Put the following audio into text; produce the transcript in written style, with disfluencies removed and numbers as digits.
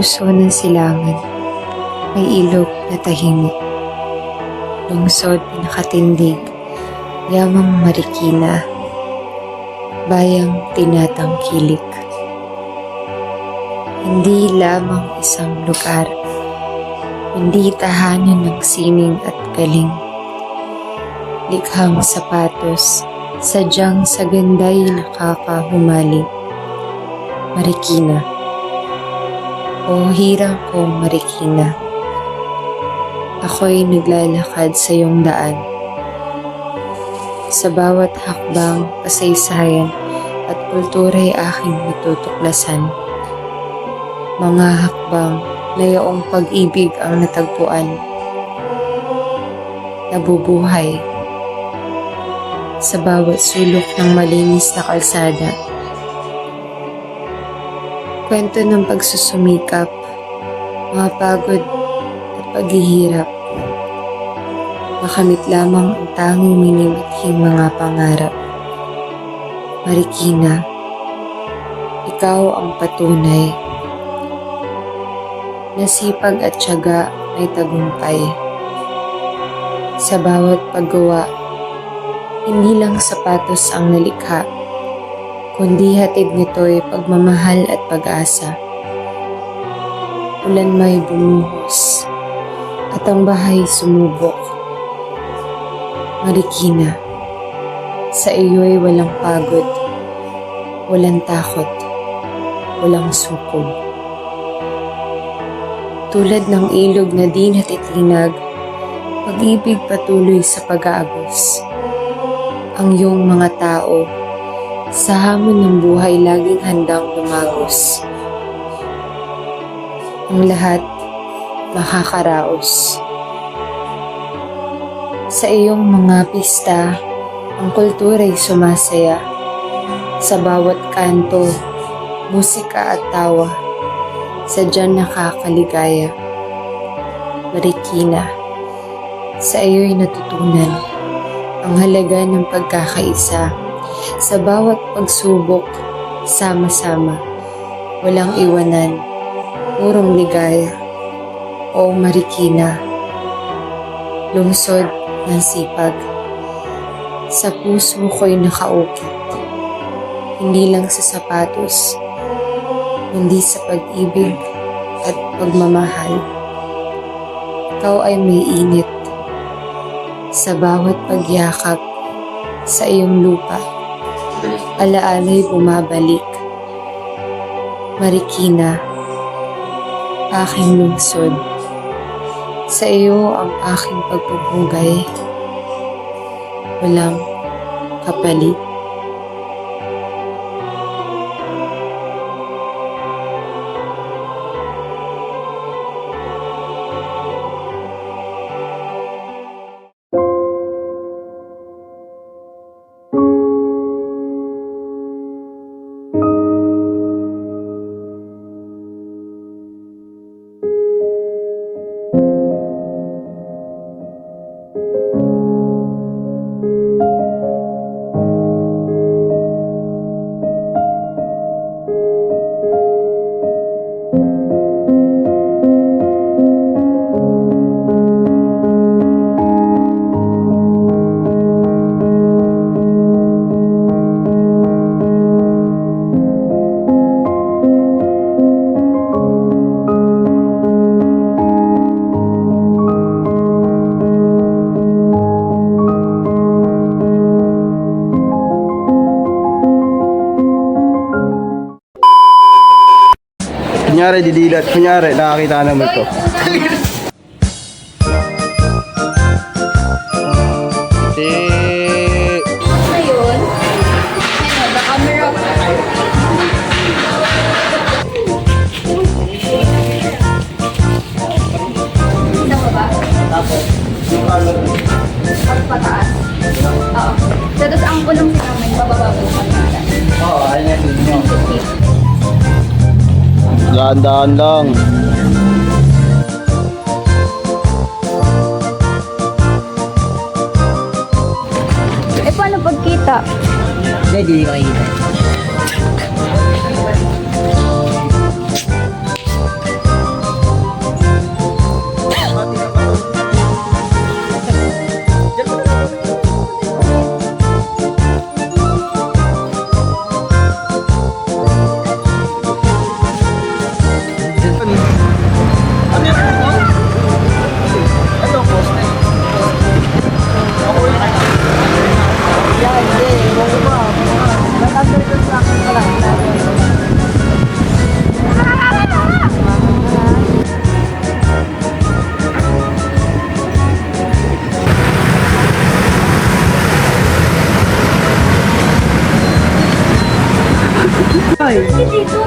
puso ng silangan, may ilog na tahimik. Lungsod na nakatindig, yamang Marikina, bayang tinatangkilik. Hindi lamang isang lugar, kundi tahanan ng sining at galing. Likhang sapatos, sadyang sa ganday nakakahumaling. Marikina, o hirang kong Marikina, ako'y naglalakad sa iyong daan. Sa bawat hakbang, kasaysayan at kultura'y aking natutuklasan. Mga hakbang na iyong pag-ibig ang natagpuan. Nabubuhay sa bawat sulok ng malinis na kalsada. Kwento ng pagsusumikap, mga pagod at paghihirap. Makamit lamang ang tanging minimithing mga pangarap. Marikina, ikaw ang patunay. Nasipag at tiyaga may tagumpay. Sa bawat paggawa, hindi lang sapatos ang nalikha, kundi hatid nito'y pagmamahal at pag-asa. Ulan may bumuhos, at ang bahay sumubok. Marikina, sa iyo'y walang pagod, walang takot, walang sukob. Tulad ng ilog na di natitinag, pag-ibig patuloy sa pag-aagos. Ang iyong mga tao, sa hamon ng buhay laging handang lumagos. Ang lahat makakaraos. Sa iyong mga pista, ang kultura'y sumasaya. Sa bawat kanto, musika at tawa, sadyang nakakaligaya. Marikina, sa iyo'y natutunan ang halaga ng pagkakaisa. Sa bawat pagsubok, sama-sama, walang iwanan, purong ligaya. O Marikina, lungsod ng sipag, sa puso ko'y nakaukit, hindi lang sa sapatos, kundi sa pag-ibig at pagmamahal. Ikaw ay may init sa bawat pagyakap sa iyong lupa. Alaala'y bumabalik. Marikina, aking lungsod. Sa iyo ang aking pagpupugay. Walang kapalit. Kunyari didilat, kunyari nakakita naman to. Ngayon, the camera. Isa pa ba? Pagpataas. Oo. Tapos ang kulong sinamay, bababa mo. Oo, ayun yun. Dahan-dahan lang. Paano pagkita? Hindi makikita. Dito.